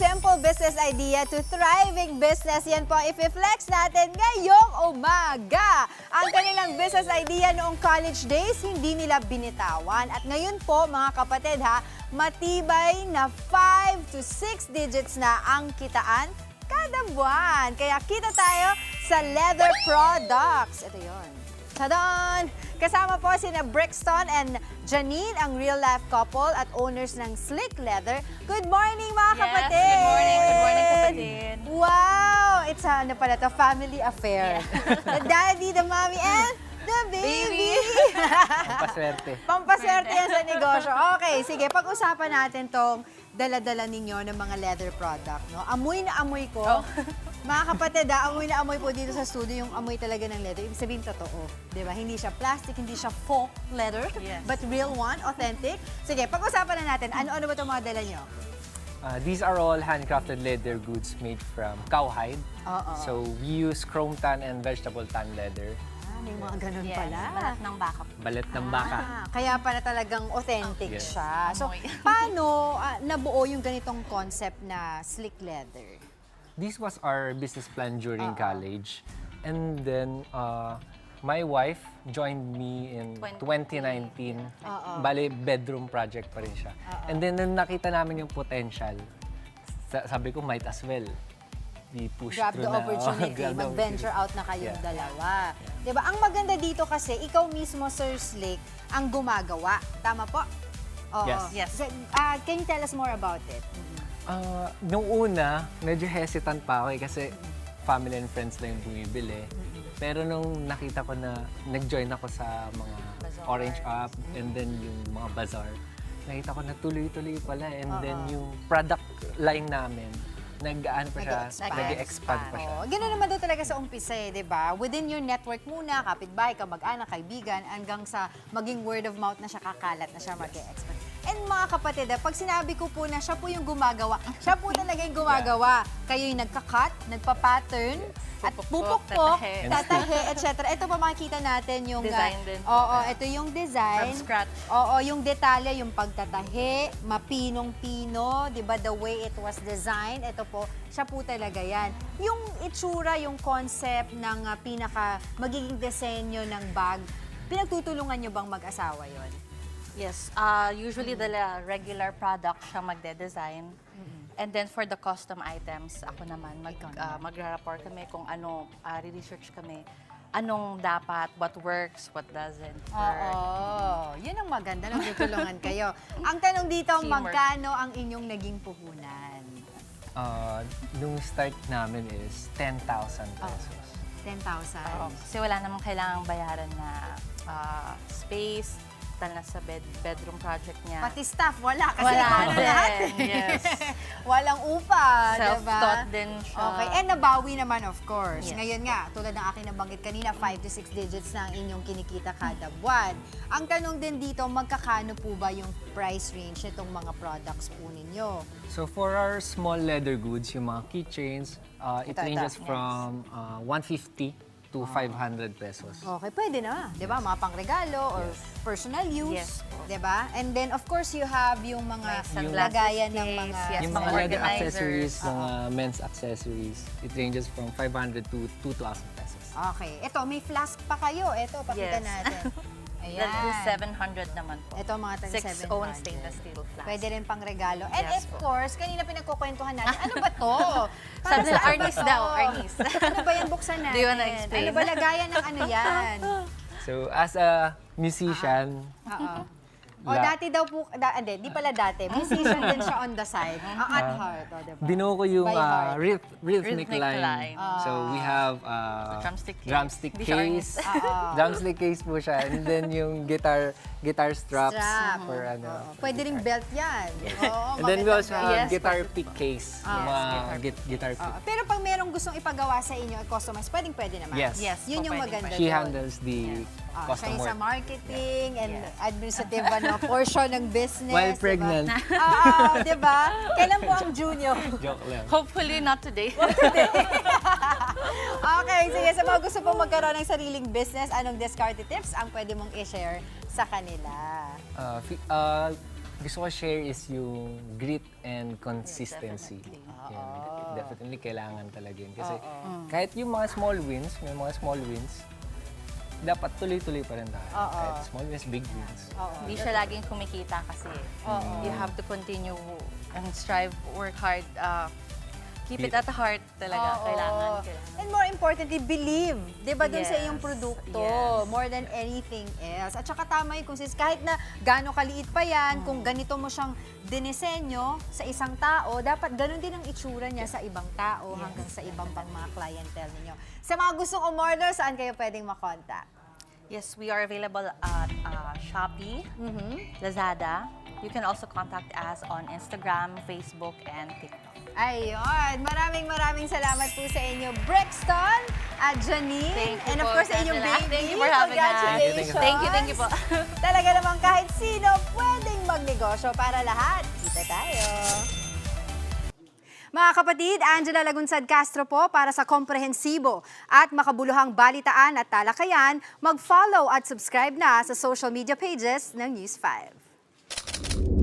simple business idea to thriving business, yan po i-flex natin ngayong umaga. Ang kanilang business idea noong college days, hindi nila binitawan. At ngayon po, mga kapatid ha, matibay na 5 to 6 digits na ang kitaan kada buwan. Kaya kita tayo sa leather products. Ito yun. Tadaan! Kasama po sina Brixton and Janine, ang real-life couple at owners ng Slick Leather. Good morning, mga kapatid! Good morning. Good morning, kapatid. Wow! It's ano pala to, family affair. The daddy, the mommy, and the baby! Pampaswerte. Pampaswerte yan sa negosyo. Okay, sige, pag-usapan natin tong dala-dala ninyo ng mga leather product. No? Amoy na amoy ko. Mga kapatid, amoy na amoy po dito sa studio yung amoy talaga ng leather. Ibig sabihin, totoo. Diba? Hindi siya plastic, hindi siya faux leather, but real one, authentic. Sige, pag-usapan na natin, ano-ano ba itong mga dala nyo? These are all handcrafted leather goods made from cowhide. So we use chrome tan and vegetable tan leather. May mga ganun Yes, pala. balat ng baka. Balat ng baka. Kaya pala talagang authentic Yes. siya. So, paano nabuo yung ganitong concept na slick leather? This was our business plan during college. And then my wife joined me in 2019. Bale, bedroom project pa rin siya. And then nung nakita namin yung potential, sabi ko, might as well. I-push Grab through the na. opportunity, Grab the mag-venture out na kayong dalawa. Diba? Ang maganda dito kasi, ikaw mismo, Sir Slick, ang gumagawa. Tama po? Oo. Yes. So, can you tell us more about it? Nung una, medyo hesitant pa ako kasi family and friends lang yung bumibili. Pero nung nakita ko na nag-join ako sa mga Orange Up and then yung mga bazaar, nakita ko na tuloy-tuloy pala. And then yung product line namin, nag-expand pa siya. Ganoon naman daw talaga sa umpisa eh, di ba? Within your network muna, kapitbahay, kamag-anak, kaibigan, hanggang sa maging word of mouth na siya, kakalat na siya mag-expand. And mga kapatid, pag sinabi ko po na siya po yung gumagawa, siya po talaga yung gumagawa. Kayo yung nagka-cut, nagpa-pattern, at pupukpok, tatahe, etc. Ito pa makikita natin yung... Design din. Oo, ito yung design. From scratch. Oo, yung detalye, yung pagtatahe, mapinong-pino, di ba, the way it was designed, ito po, siya po talaga yan. Yung itsura, yung concept ng magiging disenyo ng bag, pinagtutulungan nyo bang mag-asawa yon? Yes. Usually, the regular product siya magde-design. And then for the custom items, ako naman, magra-rapport kami kung ano, re-research kami. Anong dapat, what works, what doesn't work. Oo, yun ang maganda, nagtutulungan kayo. Ang tanong dito, Teamwork. magkano ang inyong naging puhunan? Nung start namin is 10,000 pesos. 10,000. Kasi wala namang kailangang bayaran na space, na sa bedroom project niya. Pati staff, wala. Kasi Wala ikaw na din. lahat. Yes. Walang upa, Self-taught diba? din siya. Okay, and nabawi naman of course. Yes. Ngayon nga, tulad ng aking nabanggit kanina, 5 to 6 digits na ang inyong kinikita kada buwan. Ang tanong din dito, magkakano po ba yung price range nitong mga products po ninyo? So for our small leather goods, yung mga keychains, it Ito. ranges from 150 to 500 pesos. Okay, pwede na, di ba? Mga pangregalo or personal use, Yes po. di ba? And then, of course, you have yung mga May sunglasses lagayan ng case, mga... yes, Yung mga mga leather organizers. accessories, mga men's accessories, it ranges from 500 to 2,000 pesos. Okay, ito, may flask pa kayo. Ito, pakita Yes. natin. That is 700 naman po. Ito mga tag 6 own stainless steel flask. Pwede rin pang regalo. And Yes of po. course, kanina pinagkukwentuhan natin, ano ba to? Sabi nila, saan ba Arnis to? daw, Arnis. Ano ba yan? Buksan natin. Do you wanna explain? Ano ba lagayan ng ano yan? So as a musician, Oo. O dati daw po, di pala dati, musician din siya on the side. At heart, o diba? binuo ko yung By heart. rhythmic Rhythmic line. line. So we have drumstick case. case. Drumstick case po siya. And then yung guitar straps. Strap. For ano. Pwede ring belt yan. Oo, And then we also magandang have Yes, guitar pick case. Yung mga guitar pick. Pero pag merong gustong ipagawa sa inyo, customize, pwede naman. Yes. Yes, Yun yung pwedeng, maganda She doon. handles the Siya custom yung sa work. marketing and administrative portion ng business. While diba? pregnant. Di ba? Kailan po ang junior? Joke lang. Hopefully not today. Okay, sige. Sa mga gusto pong magkaroon ng sariling business, anong discarded tips ang pwede mong i-share sa kanila? gusto ko share is yung grit and consistency. definitely. Yan, definitely kailangan talaga yun. Kasi kahit yung mga small wins, may mga small wins, dapat tuloy-tuloy pa rin tayo. Kahit small wins, big wins. Hindi siya laging kumikita kasi. You have to continue and strive, work hard, keep it at the heart talaga. Kailangan. And more importantly, believe. Di ba dun sa Yes, iyong produkto? yes. More than anything else. At saka tama yung kahit na gaano kaliit pa yan, kung ganito mo siyang dinisenyo sa isang tao, dapat ganun din ang itsura niya sa ibang tao hanggang sa ibang pang mga clientele ninyo. Sa mga gustong umorder, saan kayo pwedeng makontak? Yes, we are available at Shopee, Lazada. You can also contact us on Instagram, Facebook, and TikTok. Ayun. Maraming salamat po sa inyo, Brixton at Janine. Thank you And of po, course, sa inyong Angela. baby. Thank you for having us. Congratulations. Thank you po. Talaga naman kahit sino pwedeng magnegosyo para lahat. Kita tayo. Mga kapatid, Angela Lagunsad Castro po para sa komprehensibo at makabuluhang balitaan at talakayan. Mag-follow at subscribe na sa social media pages ng News 5.